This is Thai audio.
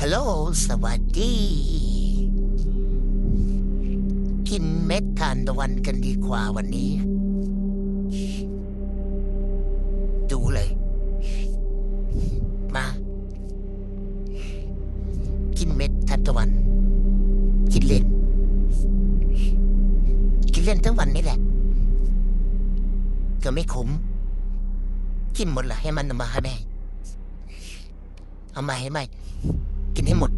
ฮัลโหลสวัสดี กินเม็ดทานตะวันกันดีกว่าวันนี้ ดูเลย มา กินเม็ดทานตะวัน กินเล่น กินเล่นทั้งวันนี่แหละ ก็ไม่ขม กินหมดละให้มันเอามาให้แม่เอามาให้แม่กินให้หมด